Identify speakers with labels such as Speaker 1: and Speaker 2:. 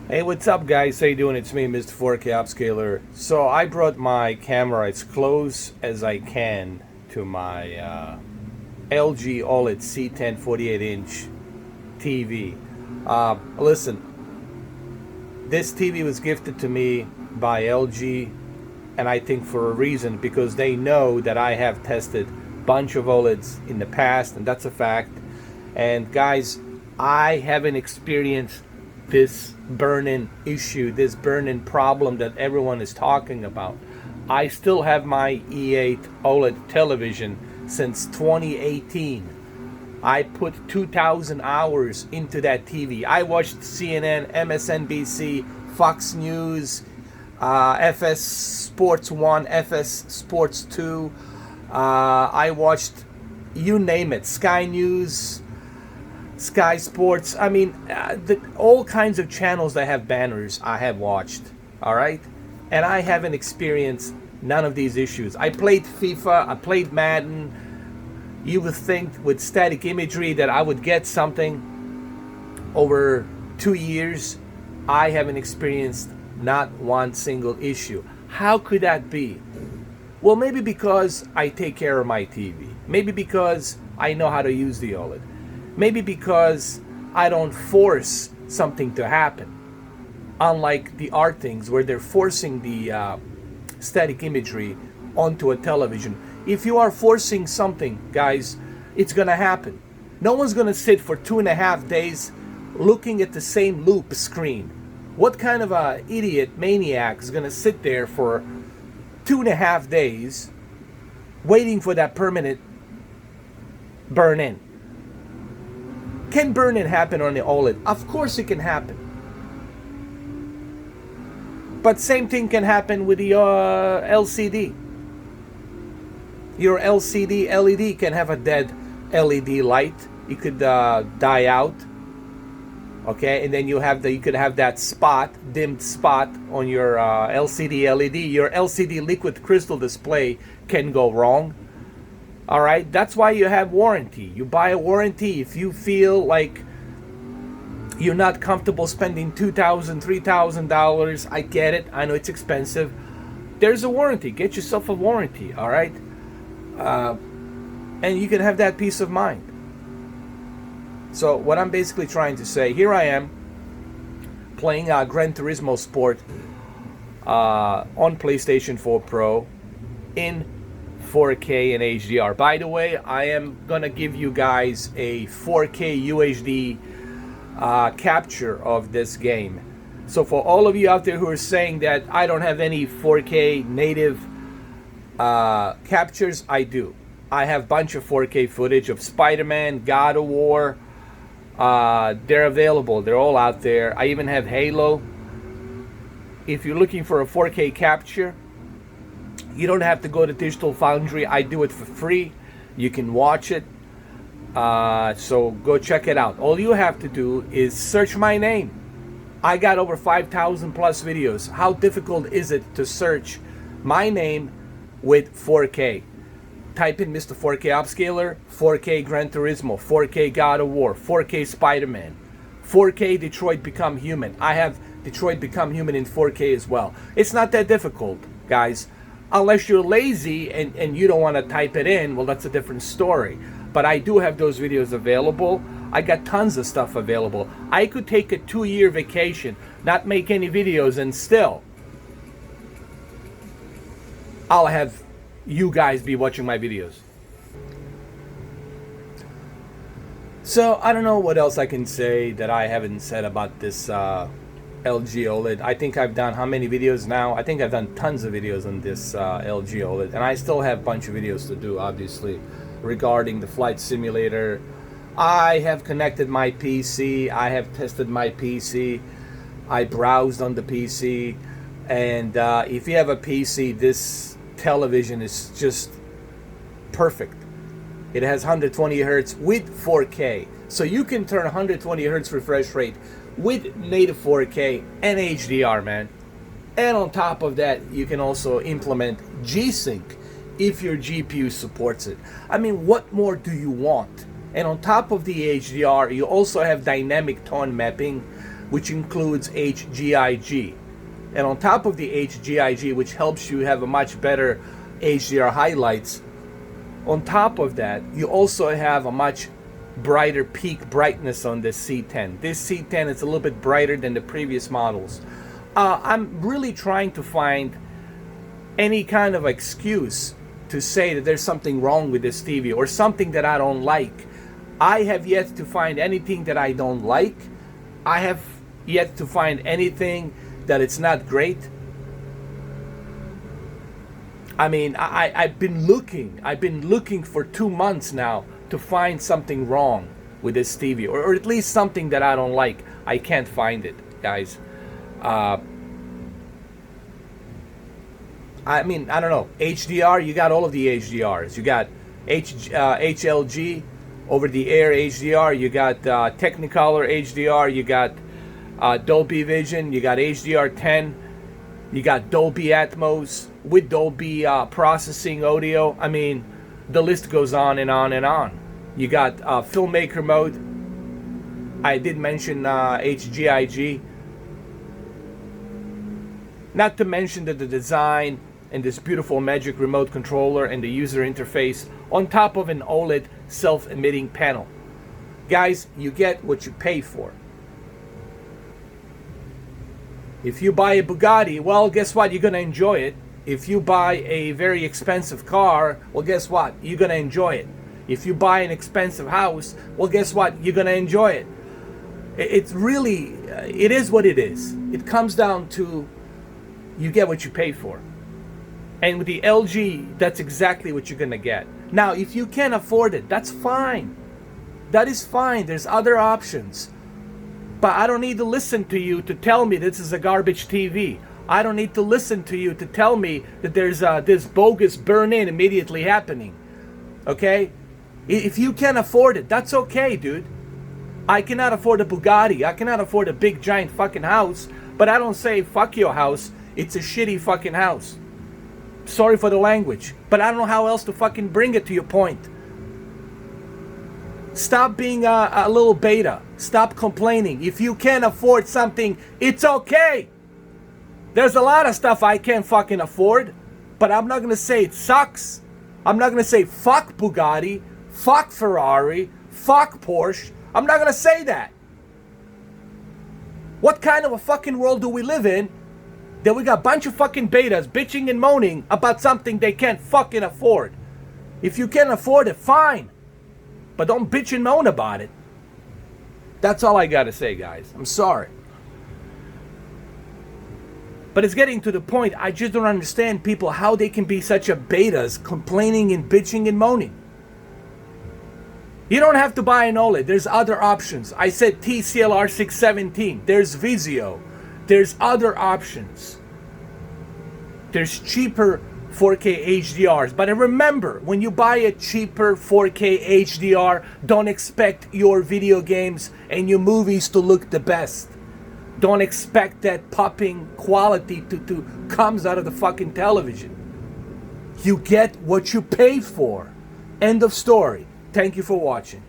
Speaker 1: Hey, what's up, guys? How you doing? It's me, Mr. 4K Upscaler. So I brought my camera as close as I can to my LG OLED C10 48-inch TV. Listen, this TV was gifted to me by LG, and I think for a reason, because they know that I have tested a bunch of OLEDs in the past, and that's a fact. And guys, I haven't experienced this burn-in issue, this burn-in problem that everyone is talking about. I still have my E8 OLED television since 2018. I put 2,000 hours into that TV. I watched CNN, MSNBC, Fox News, FS Sports 1, FS Sports 2. I watched, you name it, Sky News, Sky Sports. I mean, all kinds of channels that have banners I have watched, all right? And I haven't experienced none of these issues. I played FIFA, I played Madden. You would think with static imagery that I would get something. Over 2 years, I haven't experienced not one single issue. How could that be? Well, maybe because I take care of my TV. Maybe because I know how to use the OLED. Maybe because I don't force something to happen. Unlike the art things where they're forcing the static imagery onto a television. If you are forcing something, guys, it's gonna happen. No one's gonna sit for 2.5 days looking at the same loop screen. What kind of a idiot maniac is gonna sit there for 2.5 days waiting for that permanent burn-in? Can burn-in happen on the OLED? Of course it can happen. But same thing can happen with the LCD. Your LCD LED can have a dead LED light. It could die out. Okay, and then you could have that spot, dimmed spot on your LCD LED. Your LCD liquid crystal display can go wrong. All right, that's why you have warranty. You buy a warranty if you feel like you're not comfortable spending $2,000, $3,000. I get it. I know it's expensive. There's a warranty. Get yourself a warranty. All right, and you can have that peace of mind. So what I'm basically trying to say, here I am playing Gran Turismo Sport on PlayStation 4 Pro in 4K and HDR. By the way, I am gonna give you guys a 4K UHD capture of this game. So for all of you out there who are saying that I don't have any 4K native captures, I do. I have a bunch of 4K footage of Spider-Man, God of War. They're available. They're all out there. I even have Halo. If you're looking for a 4K capture, you don't have to go to Digital Foundry. I do it for free. You can watch it. So go check it out. All you have to do is search my name. I got over 5,000 plus videos. How difficult is it to search my name with 4K? Type in Mr. 4K Upscaler, 4K Gran Turismo, 4K God of War, 4K Spider-Man, 4K Detroit Become Human. I have Detroit Become Human in 4K as well. It's not that difficult, guys. Unless you're lazy and you don't want to type it in, well, that's a different story. But I do have those videos available. I got tons of stuff available. I could take a 2-year vacation, not make any videos, and still I'll have you guys be watching my videos. So I don't know what else I can say that I haven't said about this LG OLED. I think I've done how many videos now? I think I've done tons of videos on this LG OLED, and I still have a bunch of videos to do, obviously, regarding the flight simulator. I have connected my PC. I have tested my PC. I browsed on the PC, and if you have a PC, this television is just perfect. It has 120 hertz with 4K, so you can turn 120 hertz refresh rate with native 4K and HDR, man. And on top of that, you can also implement G-Sync if your GPU supports it. I mean, what more do you want? And on top of the HDR, you also have dynamic tone mapping, which includes HGIG. And on top of the HGIG, which helps you have a much better HDR highlights, on top of that, you also have a much brighter peak brightness on this C10. This C10 is a little bit brighter than the previous models. I'm really trying to find any kind of excuse to say that there's something wrong with this TV or something that I don't like. I have yet to find anything that I don't like. I have yet to find anything that it's not great. I mean, I've been looking for 2 months now to find something wrong with this TV, or at least something that I don't like. I can't find it, guys. I mean, I don't know. HDR, you got all of the HDRs. You got HLG, over-the-air HDR. You got Technicolor HDR. You got Dolby Vision. You got HDR10. You got Dolby Atmos with Dolby processing audio. I mean, the list goes on and on and on. You got filmmaker mode. I did mention HGIG. Not to mention that the design and this beautiful Magic Remote controller and the user interface on top of an OLED self-emitting panel. Guys, you get what you pay for. If you buy a Bugatti, well, guess what? You're going to enjoy it. If you buy a very expensive car, well, guess what? You're going to enjoy it. If you buy an expensive house, well, guess what? You're going to enjoy it. It's really, it is what it is. It comes down to you get what you pay for. And with the LG, that's exactly what you're going to get. Now, if you can't afford it, that's fine. That is fine. There's other options. But I don't need to listen to you to tell me this is a garbage TV. I don't need to listen to you to tell me that there's this bogus burn-in immediately happening. Okay? If you can't afford it, that's okay, dude. I cannot afford a Bugatti. I cannot afford a big, giant fucking house. But I don't say, fuck your house. It's a shitty fucking house. Sorry for the language. But I don't know how else to fucking bring it to your point. Stop being a little beta. Stop complaining. If you can't afford something, it's okay. There's a lot of stuff I can't fucking afford, but I'm not going to say it sucks. I'm not going to say fuck Bugatti, fuck Ferrari, fuck Porsche. I'm not going to say that. What kind of a fucking world do we live in that we got a bunch of fucking betas bitching and moaning about something they can't fucking afford? If you can't afford it, fine. But don't bitch and moan about it. That's all I got to say, guys. I'm sorry. But it's getting to the point, I just don't understand people, how they can be such a betas, complaining and bitching and moaning. You don't have to buy an OLED. There's other options. I said TCLR 617. There's Vizio. There's other options. There's cheaper 4K HDRs. But remember, when you buy a cheaper 4K HDR, don't expect your video games and your movies to look the best. Don't expect that popping quality to comes out of the fucking television. You get what you pay for. End of story. Thank you for watching.